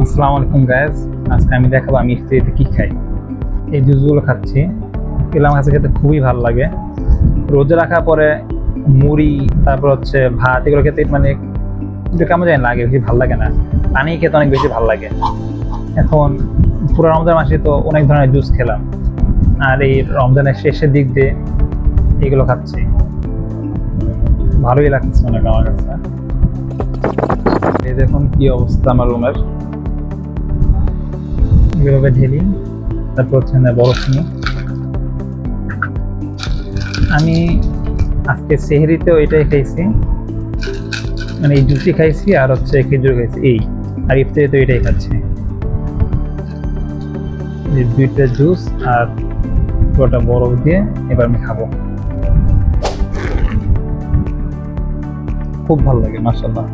আসসালামু আলাইকুম গাইস, আজকে আমি দেখাবো আমি ইফতারিতে কি খাই। এই জুসগুলো খাচ্ছি, এগুলো আমার কাছে খেতে খুবই ভালো লাগে। রোজা রাখার পরে মুড়ি, তারপর হচ্ছে ভাত, এগুলো খেতে মানে একটু কেমন জানি লাগে, বেশি ভালো লাগে না। পানি খেতে অনেক বেশি ভালো লাগে। এখন পুরো রমজান মাসে তো অনেক ধরনের জুস খেলাম, আর এই রমজানের শেষের দিক দিয়ে এগুলো খাচ্ছি, ভালোই লাগছে অনেক আমার কাছে। এই দেখুন কি অবস্থা আমার রুমের, এভাবে ঢেলি, তারপর হচ্ছে না বরফ নিয়ে। আমি আজকে সেহরিতেও এটাই খাইছি, মানে এই জুসই খাইছি আর হচ্ছে খেজুর খাইছি এই, আর ইফতারিতেও এটাই খাচ্ছি, এই দুইটা জুস আর পুরোটা বরফ দিয়ে এবার আমি খাবো। খুব ভালো লাগে মাশাআল্লাহ।